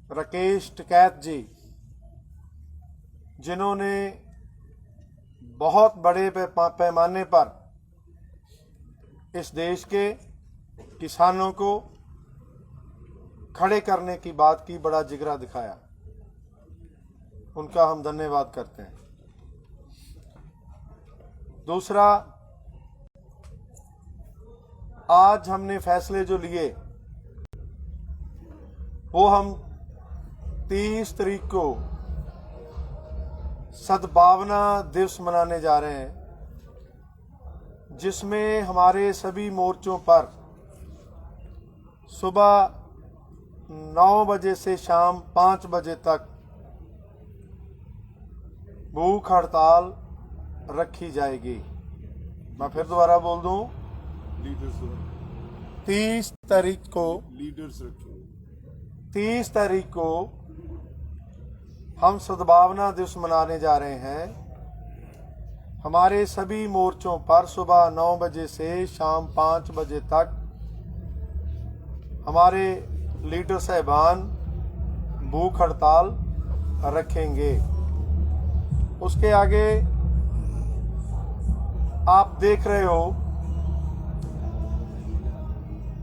राकेश टिकैत जी, जिन्होंने बहुत बड़े पैमाने पर इस देश के किसानों को खड़े करने की बात की, बड़ा जिगरा दिखाया, उनका हम धन्यवाद करते हैं। दूसरा, आज हमने फैसले जो लिए वो हम 30 तारीख को सद्भावना दिवस मनाने जा रहे हैं, जिसमें हमारे सभी मोर्चों पर सुबह 9 बजे से शाम 5 बजे तक भूख हड़ताल रखी जाएगी। मैं फिर दोबारा बोल दूं, 30 तारीख को 30 तारीख को हम सद्भावना दिवस मनाने जा रहे हैं। हमारे सभी मोर्चों पर सुबह 9 बजे से शाम 5 बजे तक हमारे लीडर साहिबान भूख हड़ताल रखेंगे। उसके आगे आप देख रहे हो,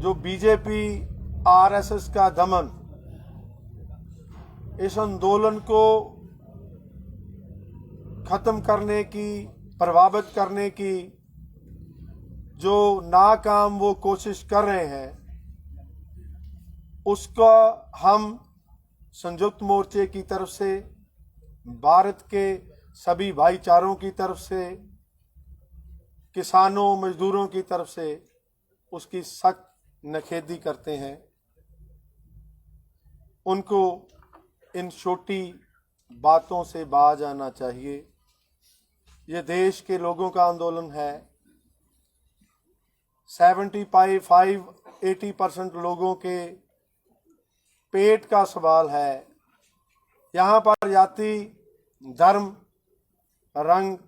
जो बीजेपी आरएसएस का दमन, इस आंदोलन को खत्म करने की, प्रभावित करने की जो नाकाम वो कोशिश कर रहे हैं, उसका हम संयुक्त मोर्चे की तरफ से, भारत के सभी भाईचारों की तरफ से, किसानों मजदूरों की तरफ से उसकी सख्त निखेधी करते हैं। उनको इन छोटी बातों से बाज आना चाहिए। ये देश के लोगों का आंदोलन है। 75-80% लोगों के पेट का सवाल है। यहाँ पर जाति, धर्म, रंग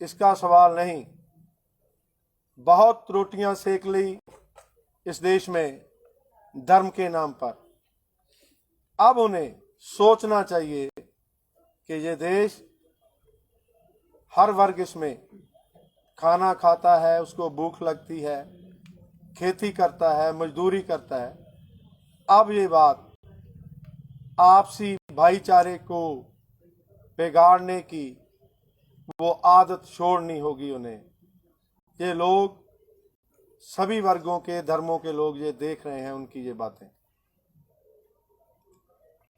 इसका सवाल नहीं। बहुत रोटियां सेक ली इस देश में धर्म के नाम पर। अब उन्हें सोचना चाहिए कि ये देश, हर वर्ग इसमें खाना खाता है, उसको भूख लगती है, खेती करता है, मजदूरी करता है। अब ये बात आपसी भाईचारे को बिगाड़ने की वो आदत छोड़नी होगी उन्हें। ये लोग, सभी वर्गों के, धर्मों के लोग ये देख रहे हैं उनकी ये बातें।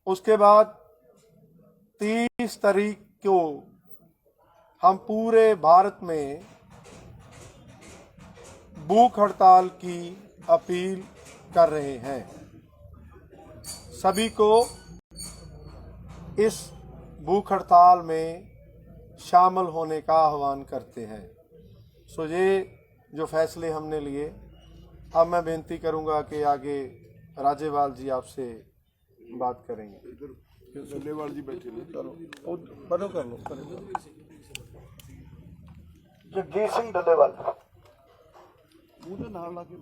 उसके बाद 30 तारीख को हम पूरे भारत में भूख हड़ताल की अपील कर रहे हैं। सभी को इस भूख हड़ताल में शामिल होने का आह्वान करते हैं। सो ये जो फैसले हमने लिए, अब मैं बेनती करूंगा कि आगे राजेवाल जी आपसे बात करेंगे। डल्लेवाल जी बैठे बनो कर लो। जगजीत सिंह डल्लेवाल। मुझे नाम ला के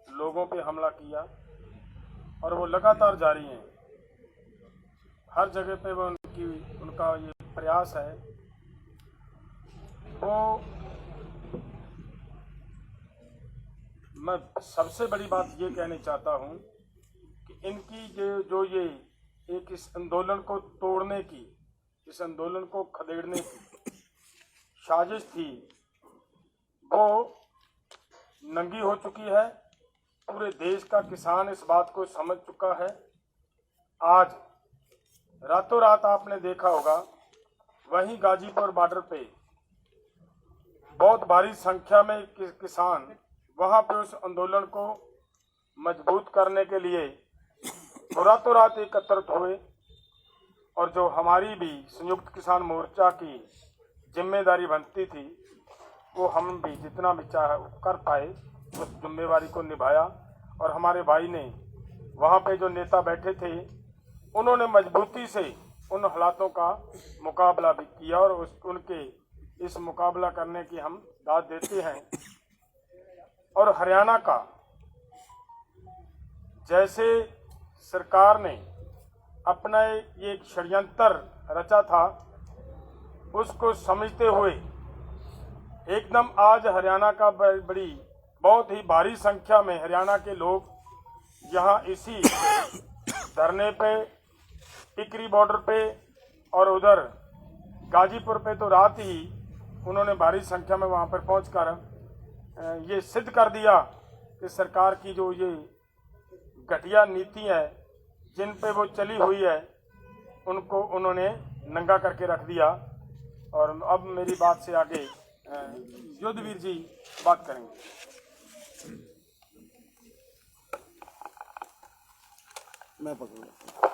लोगों पे हमला किया और वो लगातार जारी हैं। हर जगह पे वो उनका ये प्रयास है। वो मैं सबसे बड़ी बात ये कहनी चाहता हूँ कि इनकी जो ये एक इस आंदोलन को तोड़ने की, इस आंदोलन को खदेड़ने की साजिश थी, वो नंगी हो चुकी है। पूरे देश का किसान इस बात को समझ चुका है। आज रातों रात आपने देखा होगा, वहीं गाजीपुर बॉर्डर पे बहुत भारी संख्या में किसान वहां पे उस आंदोलन को मजबूत करने के लिए रातों रात एकत्रित हुए। और जो हमारी भी संयुक्त किसान मोर्चा की जिम्मेदारी बनती थी, वो हम भी जितना भी चाहे कर पाए। उस जिम्मेवारी को निभाया और हमारे भाई ने वहाँ पे जो नेता बैठे थे उन्होंने मजबूती से उन हालातों का मुकाबला भी किया और उनके इस मुकाबला करने की हम दाद देते हैं। और हरियाणा का जैसे सरकार ने अपना ये एक षड्यंत्र रचा था उसको समझते हुए एकदम आज हरियाणा का बड़ी बहुत ही भारी संख्या में हरियाणा के लोग यहाँ इसी धरने पे टिकरी बॉर्डर पे और उधर गाजीपुर पे तो रात ही उन्होंने भारी संख्या में वहाँ पर पहुंचकर ये सिद्ध कर दिया कि सरकार की जो ये घटिया नीति है जिन पे वो चली हुई है उनको उन्होंने नंगा करके रख दिया। और अब मेरी बात से आगे युद्धवीर जी बात करेंगे। मैं पकड़ूंगा।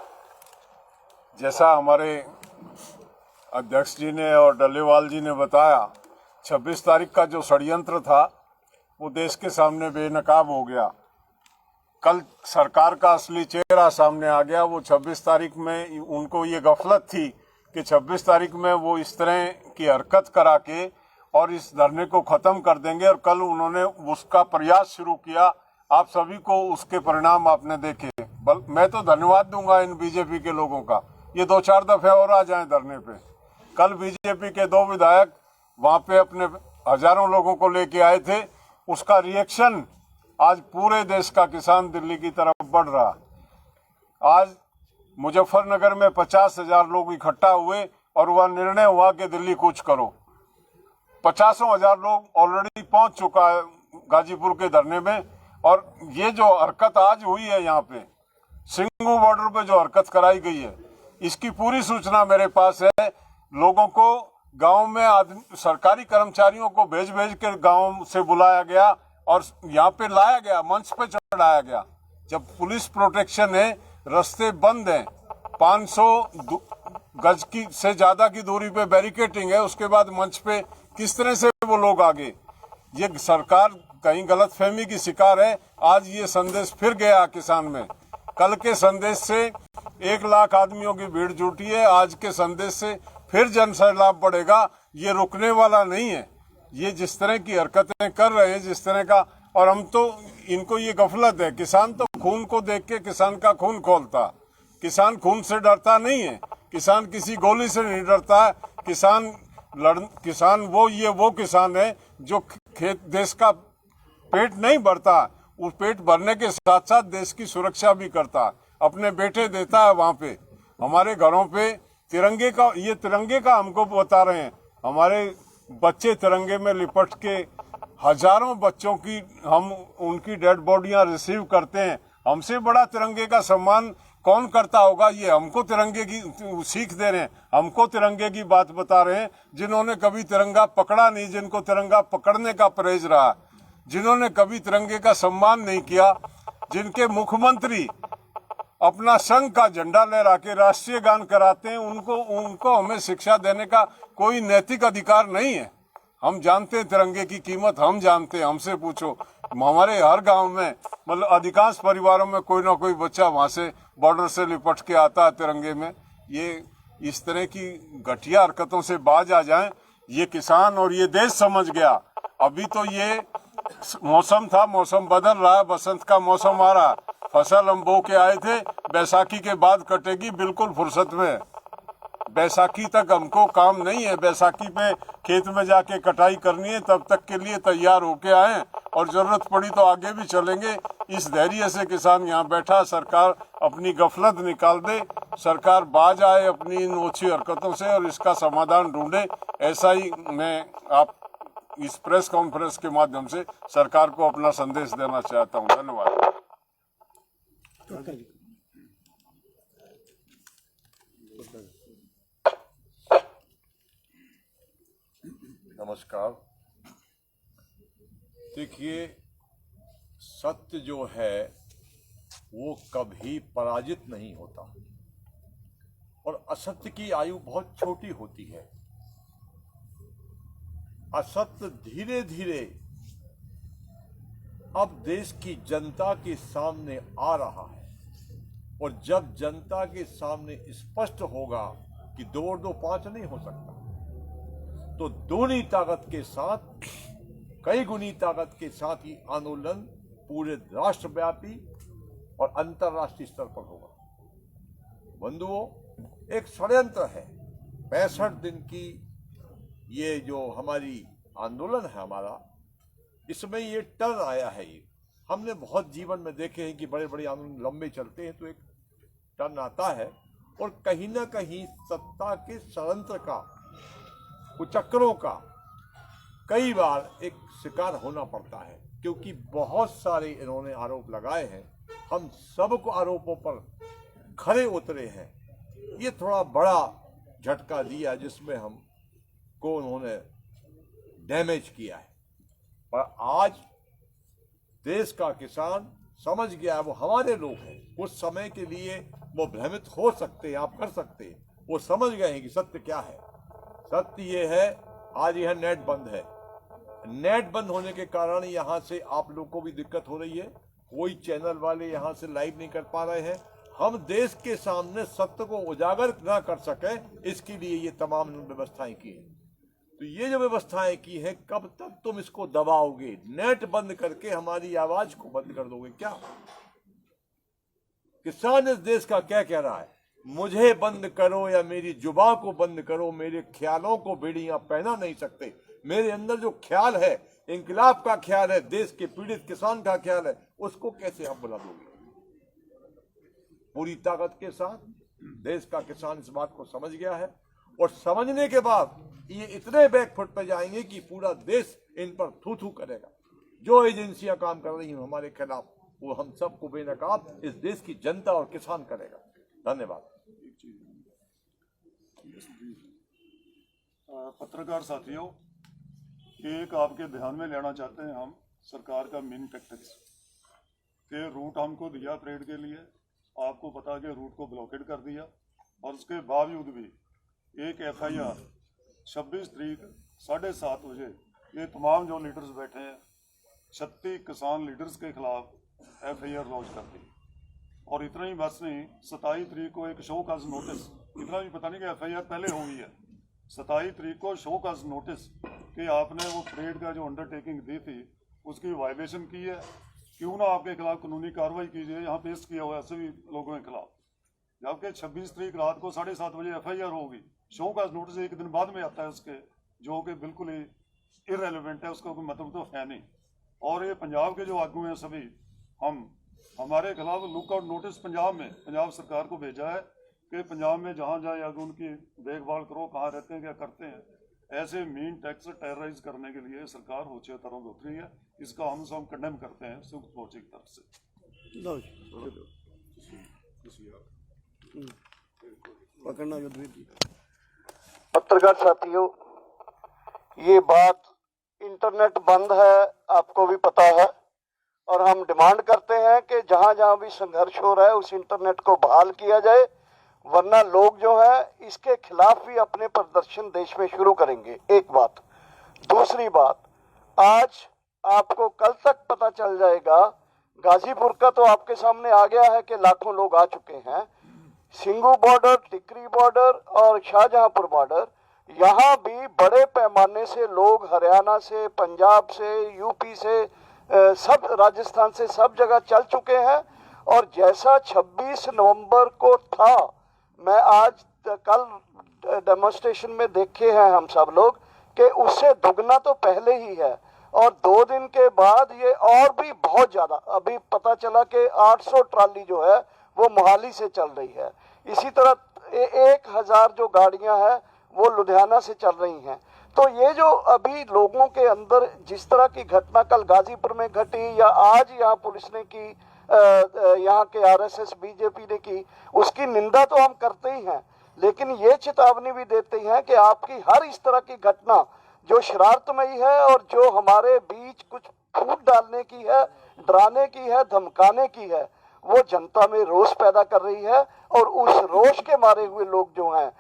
जैसा हमारे अध्यक्ष जी ने और डल्लेवाल जी ने बताया, 26 तारीख का जो षड्यंत्र था वो देश के सामने बेनकाब हो गया। कल सरकार का असली चेहरा सामने आ गया। वो 26 तारीख में उनको ये गफलत थी कि 26 तारीख में वो इस तरह की हरकत करा के और इस धरने को खत्म कर देंगे, और कल उन्होंने उसका प्रयास शुरू किया। आप सभी को उसके परिणाम आपने देखे। मैं तो धन्यवाद दूंगा इन बीजेपी के लोगों का, ये 2-4 दफे और आ जाएं धरने पे। कल बीजेपी के 2 विधायक वहां पे अपने हजारों लोगों को लेके आए थे। उसका रिएक्शन आज पूरे देश का किसान दिल्ली की तरफ बढ़ रहा। आज मुजफ्फरनगर में 50,000 लोग इकट्ठा हुए और वह निर्णय हुआ कि दिल्ली कूच करो। 50,000 लोग ऑलरेडी पहुंच चुका है गाजीपुर के धरने में। और ये जो हरकत आज हुई है यहाँ पे सिंगू बॉर्डर पे जो हरकत कराई गई है, इसकी पूरी सूचना मेरे पास है। लोगों को गांव में सरकारी कर्मचारियों को भेज के गांव से बुलाया गया और यहाँ पे लाया गया, मंच पे चढ़ाया गया। जब पुलिस प्रोटेक्शन है, रास्ते बंद हैं, 500 गज की से ज्यादा की दूरी पे बैरिकेटिंग है, उसके बाद मंच पे किस तरह से वो लोग आगे। ये सरकार कहीं गलतफहमी की शिकार है। आज ये संदेश फिर गया किसान में। कल के संदेश से 1 लाख आदमियों की भीड़ जुटी है, आज के संदेश से फिर जन सैलाब बढ़ेगा। ये रुकने वाला नहीं है। ये जिस तरह की हरकतें कर रहे हैं, जिस तरह का, और हम तो इनको ये गफलत है। किसान तो खून को देख के किसान का खून खोलता। किसान खून से डरता नहीं है, किसान किसी गोली से नहीं डरता है। किसान वो किसान है जो खेत देश का पेट नहीं भरता, उस पेट भरने के साथ साथ देश की सुरक्षा भी करता, अपने बेटे देता है। वहाँ पे हमारे घरों पे तिरंगे का हमको बता रहे हैं। हमारे बच्चे तिरंगे में लिपट के हजारों बच्चों की हम उनकी डेड बॉडियां रिसीव करते हैं। हमसे बड़ा तिरंगे का सम्मान कौन करता होगा। ये हमको तिरंगे की सीख दे रहे हैं, हमको तिरंगे की बात बता रहे हैं, जिन्होंने कभी तिरंगा पकड़ा नहीं, जिनको तिरंगा पकड़ने का परहेज रहा, जिन्होंने कभी तिरंगे का सम्मान नहीं किया, जिनके मुख्यमंत्री अपना संघ का झंडा लहरा के राष्ट्रीय गान कराते हैं, उनको हमें शिक्षा देने का कोई नैतिक अधिकार नहीं है। हम जानते हैं तिरंगे की कीमत, हम जानते हैं। हमसे पूछो, हमारे हर गांव में मतलब अधिकांश परिवारों में कोई ना कोई बच्चा वहां से बॉर्डर से लिपट के आता है तिरंगे में। ये इस तरह की घटिया हरकतों से बाज आ जाएं, ये किसान और ये देश समझ गया। अभी तो ये मौसम था, मौसम बदल रहा है, बसंत का मौसम आ रहा। फसल हम बो के आए थे, बैसाखी के बाद कटेगी, बिल्कुल फुर्सत में। बैसाखी तक हमको काम नहीं है, बैसाखी पे खेत में जाके कटाई करनी है, तब तक के लिए तैयार होके आए, और जरूरत पड़ी तो आगे भी चलेंगे। इस धैर्य से किसान यहाँ बैठा। सरकार अपनी गफलत निकाल दे, सरकार बाज आए अपनी इन ओछी हरकतों से और इसका समाधान ढूंढे। ऐसा ही मैं आप इस प्रेस कॉन्फ्रेंस के माध्यम से सरकार को अपना संदेश देना चाहता हूँ। धन्यवाद। नमस्कार। देखिए, सत्य जो है वो कभी पराजित नहीं होता और असत्य की आयु बहुत छोटी होती है। असत्य धीरे धीरे अब देश की जनता के सामने आ रहा है। और जब जनता के सामने स्पष्ट होगा कि 2 और 2 5 नहीं हो सकता, तो दूनी ताकत के साथ, कई गुनी ताकत के साथ ये आंदोलन पूरे राष्ट्रव्यापी और अंतर्राष्ट्रीय स्तर पर होगा। बंधुओं, एक षड्यंत्र है 65 दिन की ये जो हमारी आंदोलन है हमारा, इसमें ये टर्न आया है। ये हमने बहुत जीवन में देखे हैं कि बड़े बड़े आंदोलन लंबे चलते हैं तो एक टर्न आता है और कहीं ना कहीं सत्ता के षड्यंत्र का, कुचक्रों का कई बार एक शिकार होना पड़ता है, क्योंकि बहुत सारे इन्होंने आरोप लगाए हैं। हम सबको आरोपों पर खरे उतरे हैं। ये थोड़ा बड़ा झटका दिया जिसमें हमको उन्होंने डैमेज किया है। पर आज देश का किसान समझ गया, वो हमारे लोग हैं। कुछ समय के लिए वो भ्रमित हो सकते हैं, आप कर सकते हैं, वो समझ गए हैं कि सत्य क्या है। सत्य ये है, आज यह नेट बंद है। नेट बंद होने के कारण यहाँ से आप लोग को भी दिक्कत हो रही है। कोई चैनल वाले यहाँ से लाइव नहीं कर पा रहे हैं। हम देश के सामने सत्य को उजागर ना कर सके, इसके लिए ये तमाम व्यवस्थाएं की हैं। तो ये जो व्यवस्थाएं की हैं, कब तक तुम इसको दबाओगे? नेट बंद करके हमारी आवाज को बंद कर दोगे क्या? किसान इस देश का क्या कह रहा है? मुझे बंद करो या मेरी जुबान को बंद करो, मेरे ख्यालों को बेड़ियां पहना नहीं सकते। मेरे अंदर जो ख्याल है, इंकलाब का ख्याल है, देश के पीड़ित किसान का ख्याल है, उसको कैसे आप बुला दोगे? पूरी ताकत के साथ देश का किसान इस बात को समझ गया है, और समझने के बाद ये इतने बैकफुट पे जाएंगे कि पूरा देश इन पर थू थू करेगा। जो एजेंसियां काम कर रही हैं हमारे खिलाफ, वो हम सबको बेनकाब इस देश की जनता और किसान करेगा। धन्यवाद। पत्रकार साथियों, एक आपके ध्यान में लेना चाहते हैं हम सरकार का मेन टैक्टिक्स के रूट हमको दिया परेड के लिए, आपको पता कि रूट को ब्लॉकेड कर दिया, और उसके बावजूद भी एक FIR 26 तारीख 7:30 बजे ये तमाम जो लीडर्स बैठे हैं 36 किसान लीडर्स के खिलाफ FIR लॉन्च कर दी। और इतना ही बस नहीं, 27 तारीख को एक शो काज नोटिस, इतना भी पता नहीं कि FIR पहले हो गई है, 27 तारीख को शो काज नोटिस कि आपने वो परेड का जो अंडरटेकिंग दी थी उसकी वायलेशन की है, क्यों ना आपके खिलाफ कानूनी कार्रवाई कीजिए। यहाँ पेश किया हुआ है सभी लोगों के खिलाफ, जबकि 26 तारीख रात को 7:30 बजे FIR होगी। शो का नोटिस एक दिन बाद में आता है उसके, जो कि बिल्कुल ही इररेलेवेंट है, उसका कोई मतलब तो है नहीं। और ये पंजाब के जो आगू हैं सभी, हमारे खिलाफ लुकआउट नोटिस पंजाब में पंजाब सरकार को भेजा है कि पंजाब में जहाँ जहाँ आगे उनकी देखभाल करो, कहाँ रहते हैं, क्या करते हैं। ऐसे मीन टैक्स टेरराइज करने के लिए सरकार होचे तरह उतरी है। इसका हम सब कंडेम करते हैं सुख मोर्चे की तरफ से। पकड़ना युद्ध की। पत्रकार साथियों, ये बात इंटरनेट बंद है, आपको भी पता है, और हम डिमांड करते हैं कि जहां जहां भी संघर्ष हो रहा है उस इंटरनेट को बहाल किया जाए, वरना लोग जो है इसके खिलाफ भी अपने प्रदर्शन देश में शुरू करेंगे। एक बात। दूसरी बात, आज आपको कल तक पता चल जाएगा, गाजीपुर का तो आपके सामने आ गया है कि लाखों लोग आ चुके हैं। सिंगू बॉर्डर, टिकरी बॉर्डर और शाहजहांपुर बॉर्डर, यहाँ भी बड़े पैमाने से लोग हरियाणा से, पंजाब से, यूपी से, सब राजस्थान से, सब जगह चल चुके हैं। और जैसा 26 नवंबर को था, मैं आज कल डेमोन्स्ट्रेशन में देखे हैं हम सब लोग, कि उससे दुगना तो पहले ही है। और 2 दिन के बाद ये और भी बहुत ज़्यादा, अभी पता चला कि 800 ट्राली जो है वो मोहाली से चल रही है। इसी तरह 1000 जो गाड़ियां हैं वो लुधियाना से चल रही हैं। तो ये जो अभी लोगों के अंदर जिस तरह की घटना कल गाजीपुर में घटी या आज यहाँ पुलिस ने की, यहाँ के RSS BJP ने की, उसकी निंदा तो हम करते ही हैं, लेकिन ये चेतावनी भी देते हैं कि आपकी हर इस तरह की घटना जो शरारतमयी है और जो हमारे बीच कुछ फूट डालने की है, डराने की है, धमकाने की है, वो जनता में रोष पैदा कर रही है। और उस रोष के मारे हुए लोग जो हैं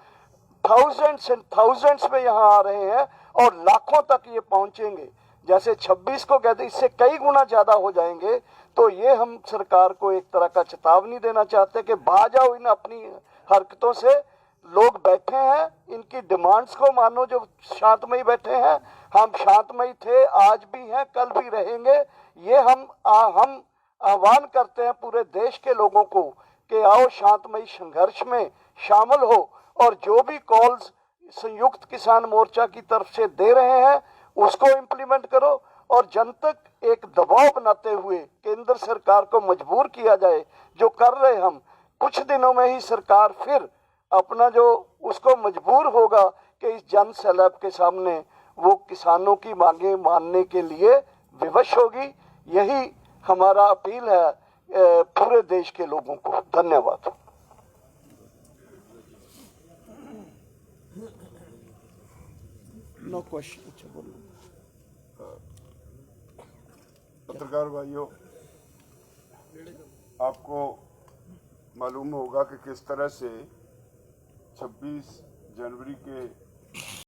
थाउजेंड्स एंड थाउजेंड्स में यहाँ आ रहे हैं और लाखों तक ये पहुंचेंगे। जैसे 26 को कहते इससे कई गुना ज्यादा हो जाएंगे। तो ये हम सरकार को एक तरह का चेतावनी देना चाहते हैं कि बाज आओ इन अपनी हरकतों से। लोग बैठे हैं, इनकी डिमांड्स को मानो जो शांतमयी बैठे हैं। हम शांतमयी थे, आज भी हैं, कल भी रहेंगे। ये हम आह्वान करते हैं पूरे देश के लोगों को कि आओ शांतमयी संघर्ष में शामिल हो और जो भी कॉल्स संयुक्त किसान मोर्चा की तरफ से दे रहे हैं उसको इम्प्लीमेंट करो और जनतक एक दबाव बनाते हुए केंद्र सरकार को मजबूर किया जाए, जो कर रहे हम। कुछ दिनों में ही सरकार फिर अपना जो उसको मजबूर होगा कि इस जन सैलाब के सामने वो किसानों की मांगे मानने के लिए विवश होगी। यही हमारा अपील है पूरे देश के लोगों को। धन्यवाद। No question. अच्छा बोलो। पत्रकार भाइयों, आपको मालूम होगा कि किस तरह से 26 जनवरी के